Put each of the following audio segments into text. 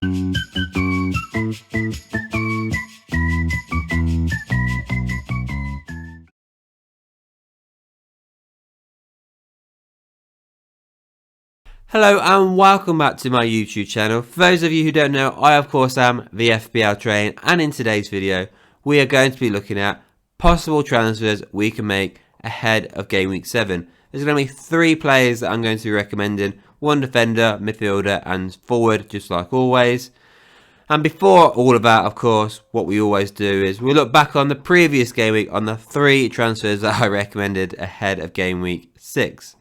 Hello and welcome back to my YouTube channel. For those of you who don't know, I of course am the FPL train, and in today's video we are going to be looking at possible transfers we can make ahead of game week 7. There's going to be 3 players that I'm going to be recommending, 1 defender, midfielder and forward, just like always. And before all of that, of course, what we always do is we look back on the previous game week on the 3 transfers that I recommended ahead of game week 6.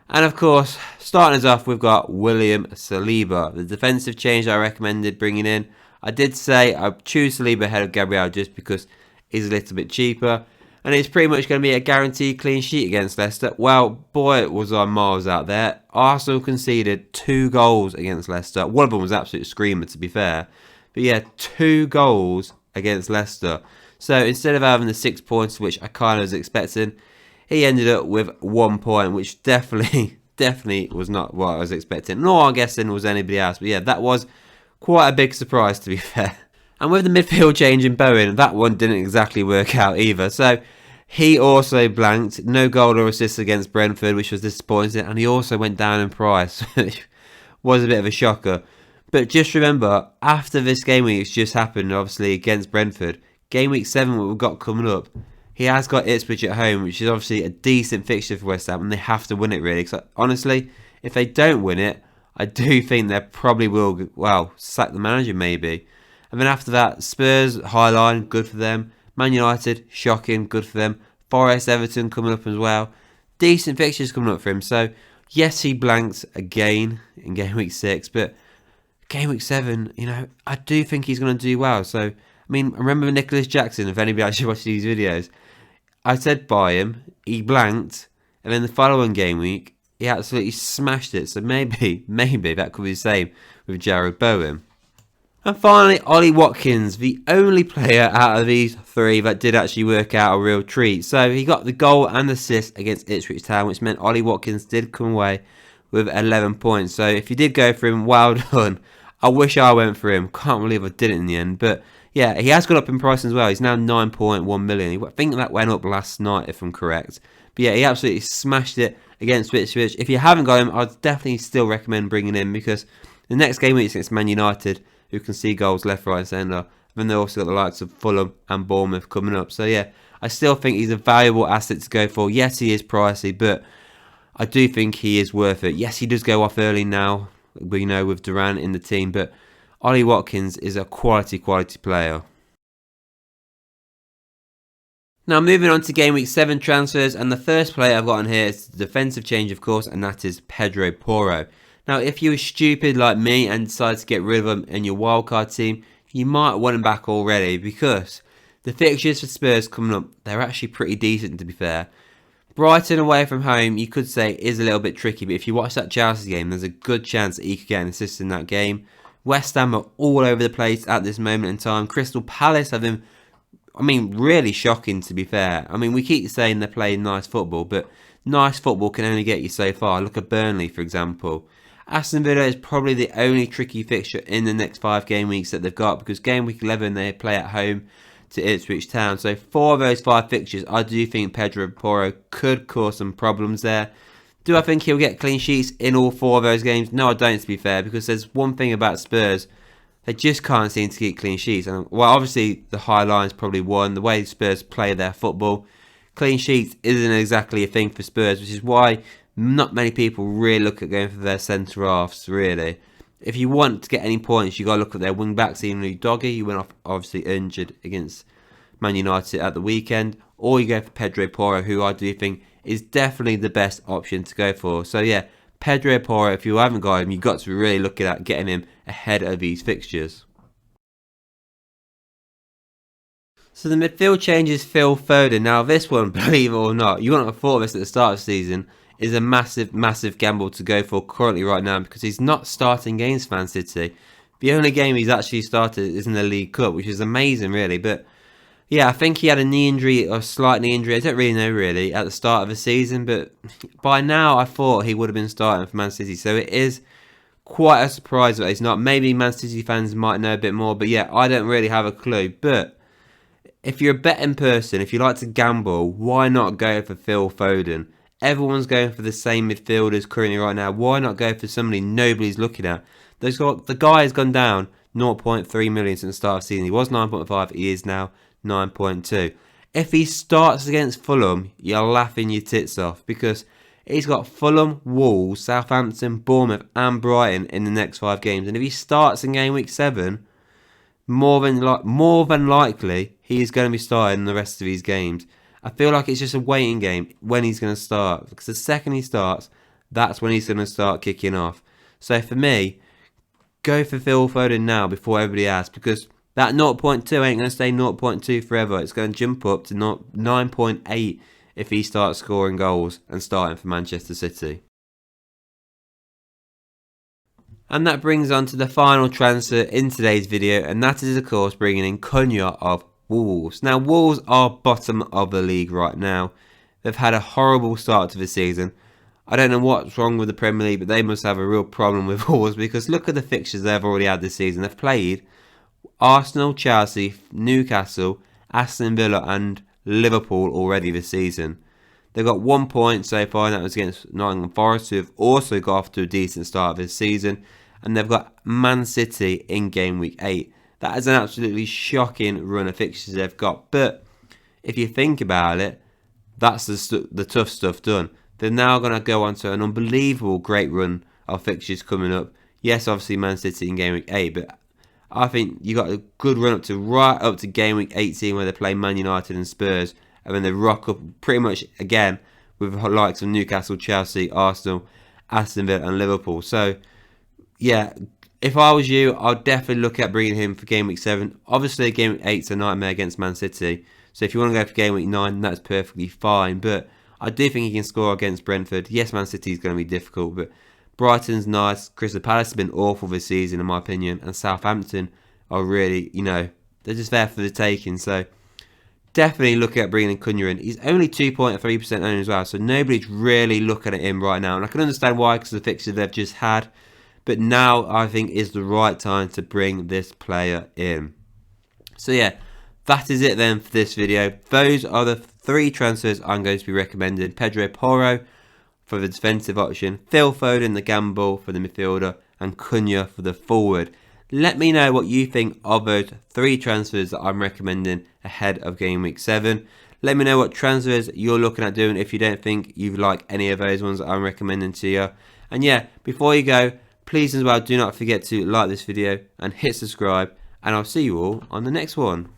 And of course, starting us off, we've got William Saliba, the defensive change I recommended bringing in. I did say I'd choose Saliba ahead of Gabriel just because he's a little bit cheaper. And it's pretty much going to be a guaranteed clean sheet against Leicester. Well, boy, was I miles out there. Arsenal conceded 2 goals against Leicester. One of them was absolute screamer, to be fair. But yeah, 2 goals against Leicester. So instead of having the 6 points, which I kind of was expecting, he ended up with 1 point, which definitely was not what I was expecting. Nor I'm guessing was anybody else. But yeah, that was quite a big surprise, to be fair. And with the midfield change in Bowen, that one didn't exactly work out either. So he also blanked. No goal or assist against Brentford, which was disappointing. And he also went down in price, which was a bit of a shocker. But just remember, after this game week, it's just happened, obviously, against Brentford. Game week 7, what we've got coming up, he has got Ipswich at home, which is obviously a decent fixture for West Ham, and they have to win it, really. Because honestly, if they don't win it, I do think they probably will, well, sack the manager maybe. And then after that, Spurs, high line, good for them. Man United, shocking, good for them. Forest, Everton coming up as well. Decent fixtures coming up for him. So, yes, he blanked again in game week 6, but game week 7, you know, I do think he's going to do well. So, I mean, remember Nicholas Jackson, if anybody actually watched these videos, I said buy him, he blanked, and then the following game week, he absolutely smashed it. So maybe that could be the same with Jared Bowen. And finally, Ollie Watkins, the only player out of these 3 that did actually work out a real treat. So he got the goal and assist against Ipswich Town, which meant Ollie Watkins did come away with 11 points. So if you did go for him, well done. I wish I went for him. Can't believe I did it in the end. But yeah, he has gone up in price as well. He's now 9.1 million. I think that went up last night, if I'm correct. But yeah, he absolutely smashed it against Ipswich. If you haven't got him, I'd definitely still recommend bringing him, because the next game is against Man United, who can see goals left, right and centre. Then they've also got the likes of Fulham and Bournemouth coming up. So yeah, I still think he's a valuable asset to go for. Yes, he is pricey, but I do think he is worth it. Yes, he does go off early now, you know, with Durant in the team, but Ollie Watkins is a quality player. Now moving on to game week 7 transfers, and the first player I've got on here is the defensive change, of course, and that is Pedro Porro. Now if you were stupid like me and decided to get rid of him in your wildcard team, you might want him back already, because the fixtures for Spurs coming up, they're actually pretty decent, to be fair. Brighton away from home, you could say, is a little bit tricky, but if you watch that Chelsea game, there's a good chance that he could get an assist in that game. West Ham are all over the place at this moment in time. Crystal Palace have been, I mean, really shocking, to be fair. I mean, we keep saying they're playing nice football, but nice football can only get you so far. Look at Burnley, for example. Aston Villa is probably the only tricky fixture in the next 5 game weeks that they've got, because game week 11 they play at home to Ipswich Town. So 4 of those 5 fixtures, I do think Pedro Porro could cause some problems there. Do I think he'll get clean sheets in all 4 of those games? No, I don't, to be fair, because there's one thing about Spurs. They just can't seem to get clean sheets. And well, obviously, the high line's probably one. The way Spurs play their football, clean sheets isn't exactly a thing for Spurs, which is why not many people really look at going for their centre-halves, really. If you want to get any points, you got to look at their wing-backs. Even Doggy, who went off obviously injured against Man United at the weekend. Or you go for Pedro Porro, who I do think is definitely the best option to go for. So yeah, Pedro Porro, if you haven't got him, you've got to really look at getting him ahead of these fixtures. So the midfield change is Phil Foden. Now this one, believe it or not, you wouldn't have thought this at the start of the season, is a massive gamble to go for currently right now, because he's not starting against Man City. The only game he's actually started is in the League Cup, which is amazing really. But yeah, I think he had a knee injury or slight knee injury, I don't really know really, at the start of the season. But by now I thought he would have been starting for Man City. So it is quite a surprise that he's not. Maybe Man City fans might know a bit more, but yeah, I don't really have a clue. But if you're a betting person, if you like to gamble, why not go for Phil Foden? Everyone's going for the same midfielders currently right now. Why not go for somebody nobody's looking at? The guy has gone down 0.3 million since the start of the season. He was 9.5, he is now 9.2. If he starts against Fulham, you're laughing your tits off because he's got Fulham, Wolves, Southampton, Bournemouth and Brighton in the next 5 games. And if he starts in game week 7, more than likely he is going to be starting the rest of these games. I feel like it's just a waiting game when he's going to start. Because the second he starts, that's when he's going to start kicking off. So for me, go for Phil Foden now before everybody asks. Because that 0.2 ain't going to stay 0.2 forever. It's going to jump up to 9.8 if he starts scoring goals and starting for Manchester City. And that brings on to the final transfer in today's video, and that is of course bringing in Cunha of Wolves. Now Wolves are bottom of the league right now. They've had a horrible start to the season. I don't know what's wrong with the Premier League, but they must have a real problem with Wolves because look at the fixtures they've already had this season. They've played Arsenal, Chelsea, Newcastle, Aston Villa and Liverpool already this season. They've got 1 point so far, and that was against Nottingham Forest, who have also got off to a decent start this season. And they've got Man City in game week 8. That is an absolutely shocking run of fixtures they've got. But if you think about it, that's the tough stuff done. They're now going to go on to an unbelievable great run of fixtures coming up. Yes, obviously Man City in game week 8, but I think you got a good run right up to game week 18 where they play Man United and Spurs. And then they rock up pretty much again with the likes of Newcastle, Chelsea, Arsenal, Aston Villa and Liverpool. So yeah, if I was you, I'd definitely look at bringing him for game week 7. Obviously, game week 8's a nightmare against Man City. So if you want to go for game week 9, that's perfectly fine. But I do think he can score against Brentford. Yes, Man City is going to be difficult, but Brighton's nice. Crystal Palace has been awful this season, in my opinion. And Southampton are really, they're just there for the taking. So definitely look at bringing in Cunha in. He's only 2.3% owned as well, so nobody's really looking at him right now. And I can understand why, because of the fixture they've just had. But now I think is the right time to bring this player in. So yeah, that is it then for this video. Those are the 3 transfers I'm going to be recommending. Pedro Porro for the defensive option, Phil Foden the gamble for the midfielder, and Cunha for the forward. Let me know what you think of those 3 transfers that I'm recommending ahead of game week 7. Let me know what transfers you're looking at doing if you don't think you like any of those ones that I'm recommending to you. And yeah, before you go, please as well do not forget to like this video and hit subscribe, and I'll see you all on the next one.